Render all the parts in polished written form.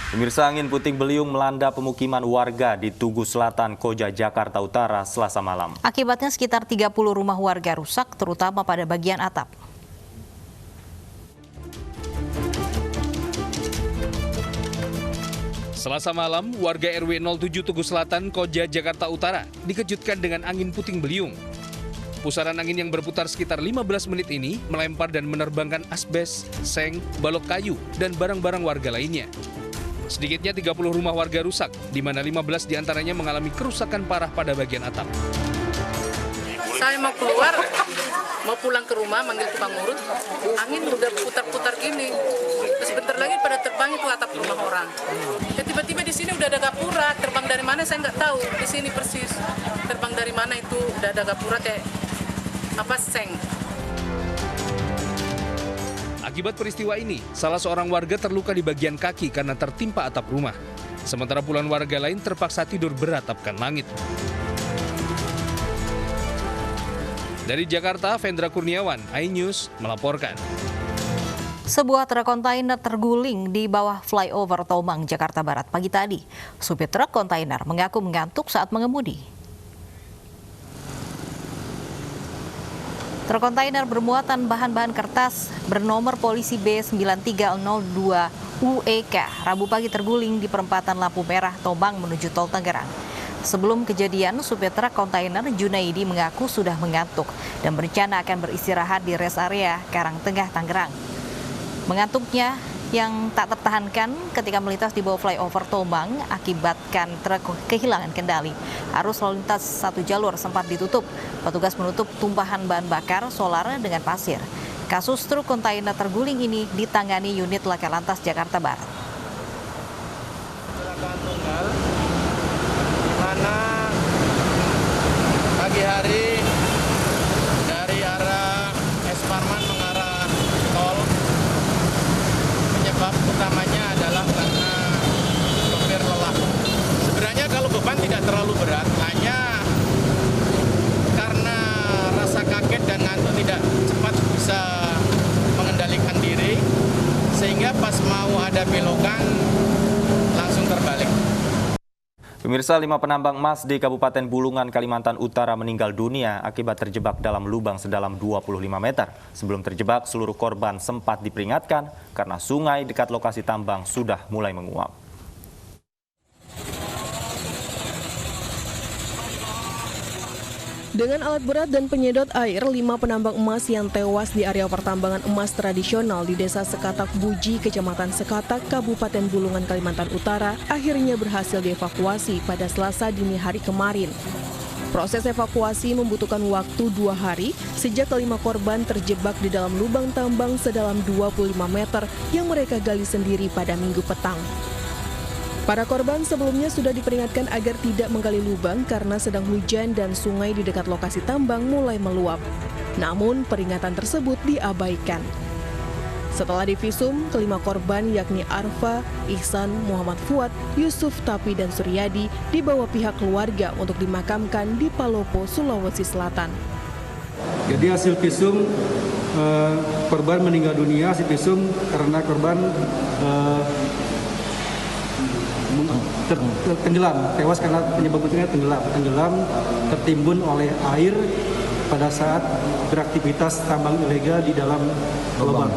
Pemirsa, angin puting beliung melanda pemukiman warga di Tugu Selatan, Koja, Jakarta Utara, Selasa malam. Akibatnya sekitar 30 rumah warga rusak, terutama pada bagian atap. Selasa malam, warga RW 07 Tugu Selatan, Koja, Jakarta Utara dikejutkan dengan angin puting beliung. Pusaran angin yang berputar sekitar 15 menit ini melempar dan menerbangkan asbes, seng, balok kayu, dan barang-barang warga lainnya. Sedikitnya 30 rumah warga rusak, di mana 15 diantaranya mengalami kerusakan parah pada bagian atap. Saya mau keluar, mau pulang ke rumah, manggil tukang urut, angin udah putar-putar gini. Terus bentar lagi pada terbang itu atap rumah orang. Ya, tiba-tiba di sini udah ada gapura, terbang dari mana saya nggak tahu. Di sini persis, terbang dari mana itu udah ada gapura kayak seng. Akibat peristiwa ini, salah seorang warga terluka di bagian kaki karena tertimpa atap rumah. Sementara puluhan warga lain terpaksa tidur beratapkan langit. Dari Jakarta, Vendra Kurniawan, iNews melaporkan. Sebuah truk kontainer terguling di bawah flyover Tomang, Jakarta Barat pagi tadi. Supir truk kontainer mengaku mengantuk saat mengemudi. Truk kontainer bermuatan bahan-bahan kertas bernomor polisi B9302 UEK Rabu pagi terguling di perempatan lampu merah Tomang menuju Tol Tangerang. Sebelum kejadian, supir truk kontainer Junaidi mengaku sudah mengantuk dan berencana akan beristirahat di rest area Karangtengah, Tangerang. Mengantuknya yang tak tertahankan ketika melintas di bawah flyover Tomang akibatkan truk kehilangan kendali. Arus lalu lintas satu jalur sempat ditutup. Petugas menutup tumpahan bahan bakar solar dengan pasir. Kasus truk kontainer terguling ini ditangani unit Laka Lantas Jakarta Barat. Kecelakaan tunggal di mana pagi hari dari arah Es Parman mengarah tol, penyebab utamanya adalah karena sopir lelah. Sebenarnya kalau beban tidak terlalu berat, hanya karena rasa kaget dan ngantuk tidak cepat bisa mengendalikan diri, sehingga pas mau ada belokan langsung terbalik. Pemirsa, 5 penambang emas di Kabupaten Bulungan, Kalimantan Utara meninggal dunia akibat terjebak dalam lubang sedalam 25 meter. Sebelum terjebak, seluruh korban sempat diperingatkan karena sungai dekat lokasi tambang sudah mulai menguap. Dengan alat berat dan penyedot air, 5 penambang emas yang tewas di area pertambangan emas tradisional di Desa Sekatak Buji, Kecamatan Sekatak, Kabupaten Bulungan, Kalimantan Utara, akhirnya berhasil dievakuasi pada Selasa dini hari kemarin. Proses evakuasi membutuhkan waktu 2 hari sejak kelima korban terjebak di dalam lubang tambang sedalam 25 meter yang mereka gali sendiri pada Minggu petang. Para korban sebelumnya sudah diperingatkan agar tidak menggali lubang karena sedang hujan dan sungai di dekat lokasi tambang mulai meluap. Namun peringatan tersebut diabaikan. Setelah divisum, kelima korban yakni Arfa, Ihsan, Muhammad Fuad, Yusuf Tapi, dan Suryadi dibawa pihak keluarga untuk dimakamkan di Palopo, Sulawesi Selatan. Jadi hasil visum korban meninggal dunia, hasil visum karena korban tenggelam, tewas karena penyebabnya tenggelam tertimbun oleh air pada saat beraktivitas tambang ilegal di dalam lubang.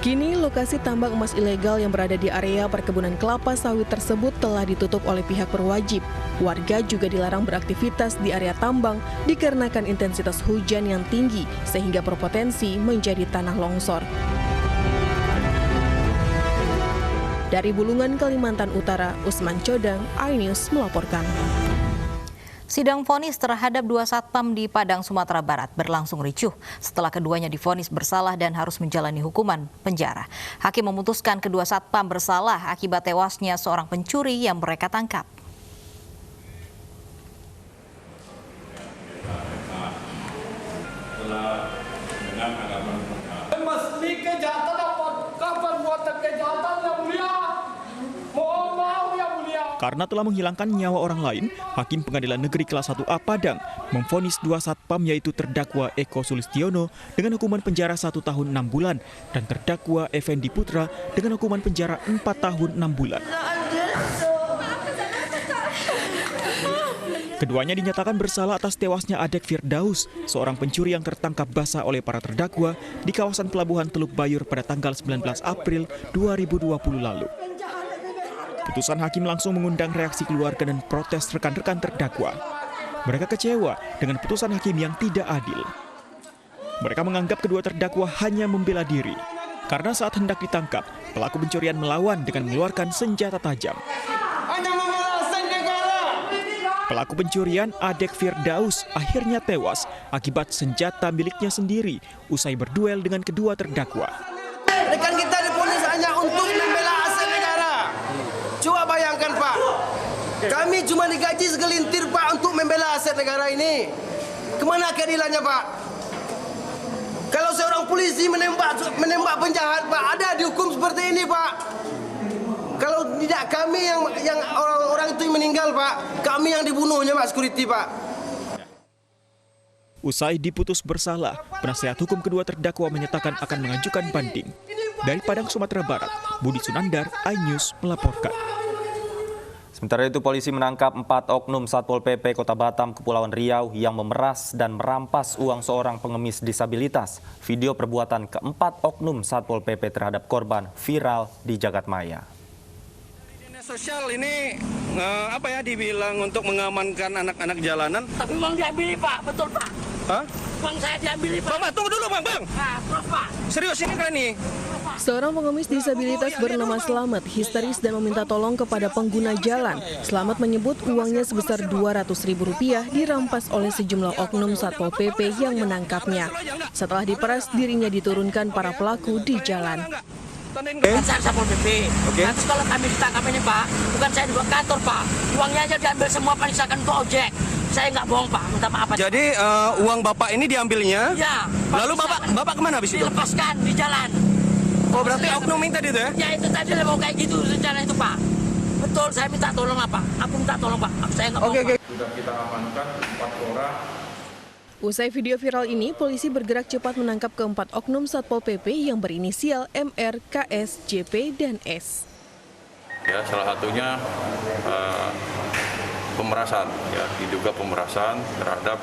Kini lokasi tambang emas ilegal yang berada di area perkebunan kelapa sawit tersebut telah ditutup oleh pihak berwajib. Warga juga dilarang beraktivitas di area tambang dikarenakan intensitas hujan yang tinggi sehingga berpotensi menjadi tanah longsor. Dari Bulungan, Kalimantan Utara, Usman Codang, iNews melaporkan. Sidang vonis terhadap 2 satpam di Padang, Sumatera Barat berlangsung ricuh setelah keduanya divonis bersalah dan harus menjalani hukuman penjara. Hakim memutuskan kedua satpam bersalah akibat tewasnya seorang pencuri yang mereka tangkap. Mesti kejahatan apa? Kapan buat kejahatan yang mulia? Mohon maaf yang mulia. Karena telah menghilangkan nyawa orang lain, Hakim Pengadilan Negeri Kelas 1A Padang memvonis 2 satpam yaitu terdakwa Eko Sulistiono dengan hukuman penjara 1 tahun 6 bulan dan terdakwa Effendi Putra dengan hukuman penjara 4 tahun 6 bulan. Keduanya dinyatakan bersalah atas tewasnya Adek Firdaus, seorang pencuri yang tertangkap basah oleh para terdakwa di kawasan Pelabuhan Teluk Bayur pada tanggal 19 April 2020 lalu. Putusan hakim langsung mengundang reaksi keluarga dan protes rekan-rekan terdakwa. Mereka kecewa dengan putusan hakim yang tidak adil. Mereka menganggap kedua terdakwa hanya membela diri. Karena saat hendak ditangkap, pelaku pencurian melawan dengan mengeluarkan senjata tajam. Pelaku pencurian Adek Firdaus akhirnya tewas akibat senjata miliknya sendiri usai berduel dengan kedua terdakwa. Rekan kita diponis hanya untuk membela aset negara. Coba bayangkan Pak, kami cuma digaji segelintir Pak untuk membela aset negara ini. Kemana keadilannya Pak? Kalau seorang polisi menembak penjahat Pak, ada dihukum seperti ini Pak. Kalau tidak kami yang orang-orang itu meninggal Pak, kami yang dibunuhnya Pak, security Pak. Usai diputus bersalah, penasihat hukum kedua terdakwa menyatakan akan mengajukan banding. Dari Padang, Sumatera Barat, Budi Sunandar, iNews melaporkan. Sementara itu, polisi menangkap 4 oknum Satpol PP Kota Batam, Kepulauan Riau yang memeras dan merampas uang seorang pengemis disabilitas. Video perbuatan keempat oknum Satpol PP terhadap korban viral di jagadmaya. Dinas sosial ini dibilang untuk mengamankan anak-anak jalanan. Tapi uang diambil Pak, betul Pak. Hah? Uang saya diambil Pak. Bapak tunggu dulu Bang. Nah, terus Pak. Serius ini kan nih? Seorang pengemis disabilitas bernama Slamet histeris dan meminta tolong kepada pengguna jalan. Slamet menyebut uangnya sebesar Rp200.000 dirampas oleh sejumlah oknum Satpol PP yang menangkapnya. Setelah diperas, dirinya diturunkan para pelaku di jalan. Saya Satpol PP. Nanti kalau kami ditangkap ini Pak, bukan saya dibawa kantor Pak. Uangnya aja diambil semua Pak, misalkan untuk ojek. Saya nggak bohong Pak, minta maaf aja. Jadi uang Bapak ini diambilnya? Ya. Lalu Bapak kemana habis itu? Dilepaskan di jalan. Oh berarti oknum minta itu ya? Ya itu tadi mau kayak gitu rencana itu Pak. Betul, saya minta tolong Pak. Aku minta tolong Pak. Saya nggak bohong Pak. Sudah kita amankan 4 orang. Usai video viral ini, polisi bergerak cepat menangkap keempat oknum Satpol PP yang berinisial MR, KS, JP, dan S. Ya, salah satunya pemerasan, ya, diduga pemerasan terhadap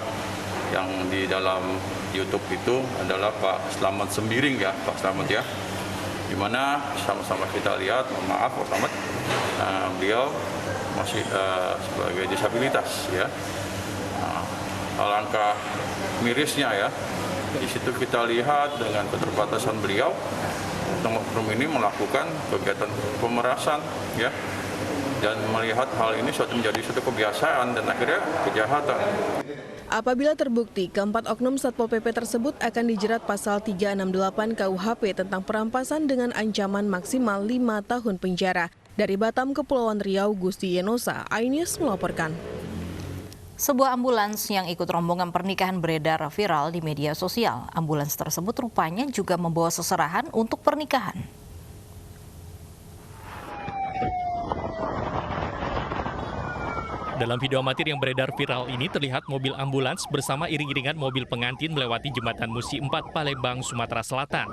yang di dalam YouTube itu adalah Pak Slamet Sembiring ya, Pak Slamet ya. Di mana sama-sama kita lihat, maaf Pak Slamet, beliau masih sebagai disabilitas ya. Alangkah mirisnya ya, di situ kita lihat dengan keterbatasan beliau, oknum ini melakukan kegiatan pemerasan ya, dan melihat hal ini menjadi suatu kebiasaan dan akhirnya kejahatan. Apabila terbukti, keempat oknum Satpol PP tersebut akan dijerat pasal 368 KUHP tentang perampasan dengan ancaman maksimal 5 tahun penjara. Dari Batam, Kepulauan Riau, Gusti Yenosa, iNews melaporkan. Sebuah ambulans yang ikut rombongan pernikahan beredar viral di media sosial. Ambulans tersebut rupanya juga membawa seserahan untuk pernikahan. Dalam video amatir yang beredar viral ini terlihat mobil ambulans bersama iring-iringan mobil pengantin melewati Jembatan Musi 4 Palembang, Sumatera Selatan.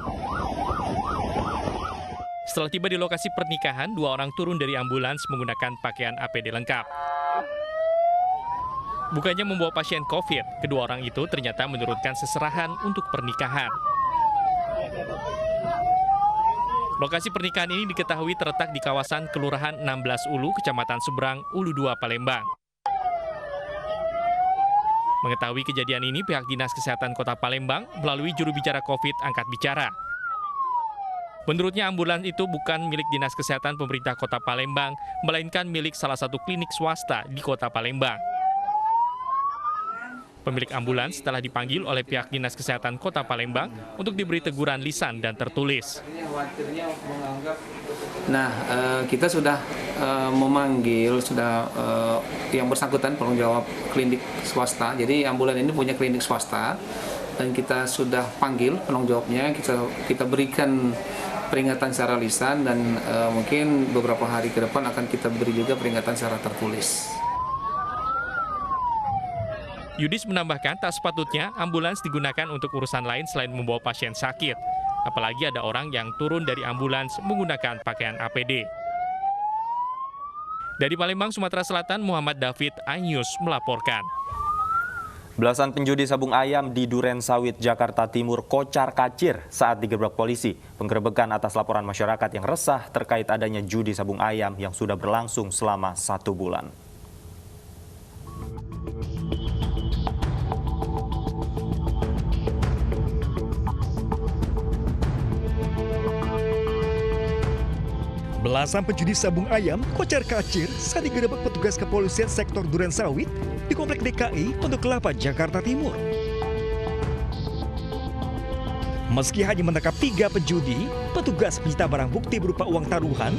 Setelah tiba di lokasi pernikahan, 2 orang turun dari ambulans menggunakan pakaian APD lengkap. Bukannya membawa pasien COVID, kedua orang itu ternyata menurunkan seserahan untuk pernikahan. Lokasi pernikahan ini diketahui terletak di kawasan Kelurahan 16 Ulu, Kecamatan Seberang, Ulu 2, Palembang. Mengetahui kejadian ini, pihak Dinas Kesehatan Kota Palembang melalui juru bicara COVID angkat bicara. Menurutnya ambulans itu bukan milik Dinas Kesehatan pemerintah Kota Palembang, melainkan milik salah satu klinik swasta di Kota Palembang. Pemilik ambulans telah dipanggil oleh pihak Dinas Kesehatan Kota Palembang untuk diberi teguran lisan dan tertulis. Nah, kita sudah memanggil yang bersangkutan penanggung jawab klinik swasta. Jadi ambulans ini punya klinik swasta dan kita sudah panggil penanggung jawabnya. Kita berikan peringatan secara lisan dan mungkin beberapa hari ke depan akan kita beri juga peringatan secara tertulis. Yudis menambahkan tak sepatutnya ambulans digunakan untuk urusan lain selain membawa pasien sakit. Apalagi ada orang yang turun dari ambulans menggunakan pakaian APD. Dari Palembang, Sumatera Selatan, Muhammad David, iNews melaporkan. Belasan penjudi sabung ayam di Duren Sawit, Jakarta Timur kocar-kacir saat digerebek polisi. Penggerebekan atas laporan masyarakat yang resah terkait adanya judi sabung ayam yang sudah berlangsung selama 1 bulan. Belasan penjudi sabung ayam kocar-kacir saat digerebek petugas kepolisian sektor Duren Sawit di Komplek DKI Pondok Kelapa, Jakarta Timur. Meski hanya menangkap 3 penjudi, petugas menyita barang bukti berupa uang taruhan,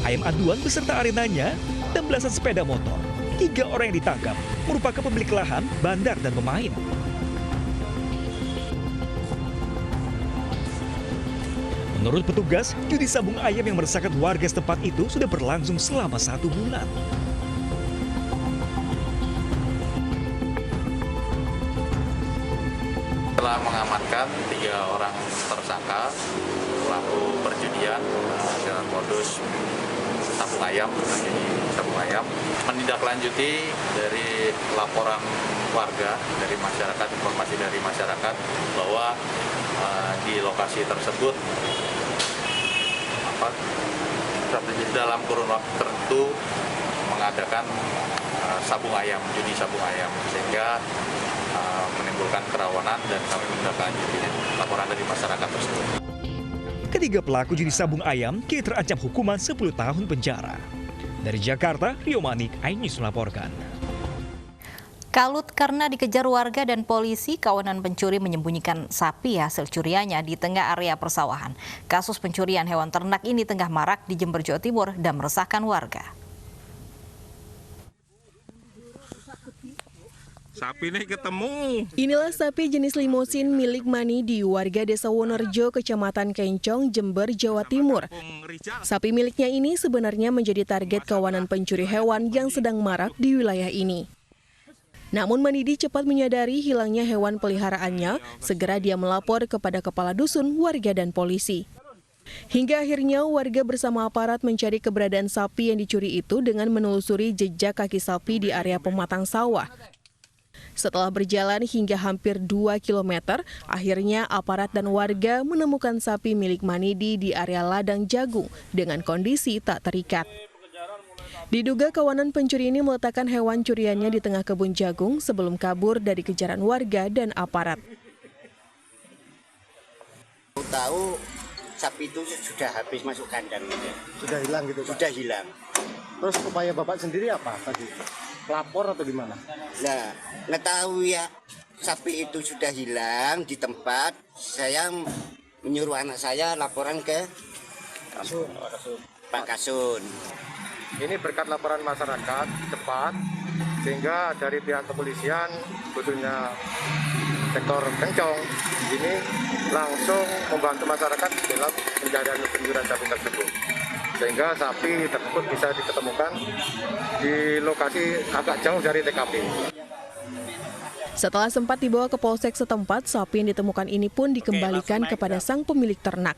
ayam aduan beserta arenanya, dan belasan sepeda motor. 3 orang yang ditangkap merupakan pemilik lahan, bandar, dan pemain. Menurut petugas, judi sabung ayam yang meresahkan warga setempat itu sudah berlangsung selama 1 bulan. Telah mengamankan 3 orang tersangka pelaku perjudian dengan modus sabung ayam, menindaklanjuti dari laporan warga dari masyarakat, informasi dari masyarakat bahwa di lokasi tersebut dalam kurun waktu tertentu mengadakan sabung ayam, judi sabung ayam, sehingga menimbulkan kerawanan dan kami menindaklanjuti laporan dari masyarakat tersebut. Ketiga pelaku judi sabung ayam kini terancam hukuman 10 tahun penjara. Dari Jakarta, Rio Manik, iNews melaporkan. Kalut karena dikejar warga dan polisi, kawanan pencuri menyembunyikan sapi hasil curiannya di tengah area persawahan. Kasus pencurian hewan ternak ini tengah marak di Jember, Jawa Timur dan meresahkan warga. Sapi ini ketemu. Inilah sapi jenis limosin milik Manidi, warga Desa Wonorejo, Kecamatan Kencong, Jember, Jawa Timur. Sapi miliknya ini sebenarnya menjadi target kawanan pencuri hewan yang sedang marak di wilayah ini. Namun Manidi cepat menyadari hilangnya hewan peliharaannya, segera dia melapor kepada kepala dusun, warga dan polisi. Hingga akhirnya warga bersama aparat mencari keberadaan sapi yang dicuri itu dengan menelusuri jejak kaki sapi di area pematang sawah. Setelah berjalan hingga hampir 2 km, akhirnya aparat dan warga menemukan sapi milik Manidi di area ladang jagung dengan kondisi tak terikat. Diduga kawanan pencuri ini meletakkan hewan curiannya di tengah kebun jagung sebelum kabur dari kejaran warga dan aparat. Tahu sapi itu sudah habis masuk kandang. Sudah hilang gitu, Pak? Sudah hilang. Terus upaya Bapak sendiri apa tadi? Lapor atau gimana? Nah, nggak tahu ya, sapi itu sudah hilang di tempat. Saya menyuruh anak saya laporan ke Pak Kasun. Ini berkat laporan masyarakat cepat, sehingga dari pihak kepolisian, khususnya sektor Kencong, ini langsung membantu masyarakat dalam pencarian pencurian sapi tersebut. Sehingga sapi tersebut bisa diketemukan di lokasi agak jauh dari TKP. Setelah sempat dibawa ke polsek setempat, sapi yang ditemukan ini pun dikembalikan kepada sang pemilik ternak.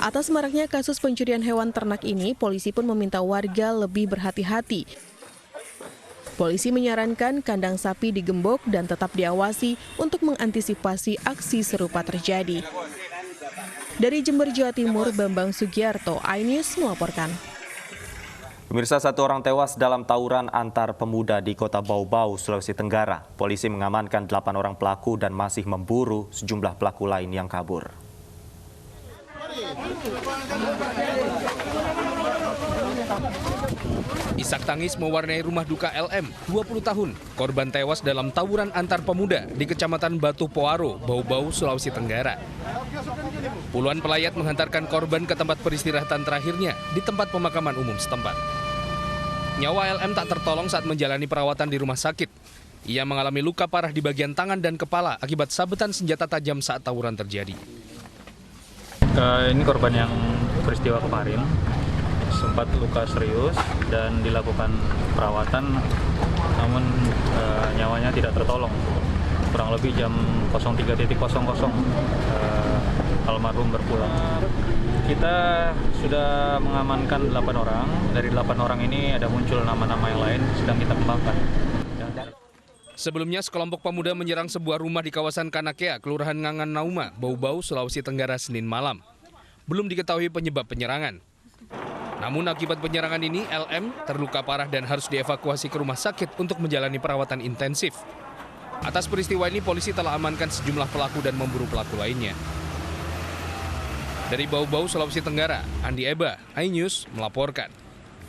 Atas maraknya kasus pencurian hewan ternak ini, polisi pun meminta warga lebih berhati-hati. Polisi menyarankan kandang sapi digembok dan tetap diawasi untuk mengantisipasi aksi serupa terjadi. Dari Jember, Jawa Timur, Bambang Sugiarto, iNews melaporkan. Pemirsa, 1 orang tewas dalam tawuran antar pemuda di Kota Bau-Bau, Sulawesi Tenggara. Polisi mengamankan 8 orang pelaku dan masih memburu sejumlah pelaku lain yang kabur. Isak tangis mewarnai rumah duka LM, 20 tahun, korban tewas dalam tawuran antar pemuda di Kecamatan Batu Poaro, Bau-Bau, Sulawesi Tenggara. Puluhan pelayat menghantarkan korban ke tempat peristirahatan terakhirnya di tempat pemakaman umum setempat. Nyawa LM tak tertolong saat menjalani perawatan di rumah sakit. Ia mengalami luka parah di bagian tangan dan kepala akibat sabetan senjata tajam saat tawuran terjadi. Ini korban yang peristiwa kemarin sempat luka serius dan dilakukan perawatan, namun nyawanya tidak tertolong. Kurang lebih jam 03.00 almarhum berpulang. Kita sudah mengamankan 8 orang. Dari 8 orang ini ada muncul nama-nama yang lain, sedang kita kembangkan. Sebelumnya, sekelompok pemuda menyerang sebuah rumah di kawasan Kanakea, Kelurahan Ngangan Nauma, Bau-Bau, Sulawesi Tenggara, Senin malam. Belum diketahui penyebab penyerangan. Namun akibat penyerangan ini, LM terluka parah dan harus dievakuasi ke rumah sakit untuk menjalani perawatan intensif. Atas peristiwa ini, polisi telah amankan sejumlah pelaku dan memburu pelaku lainnya. Dari Bau-Bau, Sulawesi Tenggara, Andi Eba, iNews melaporkan.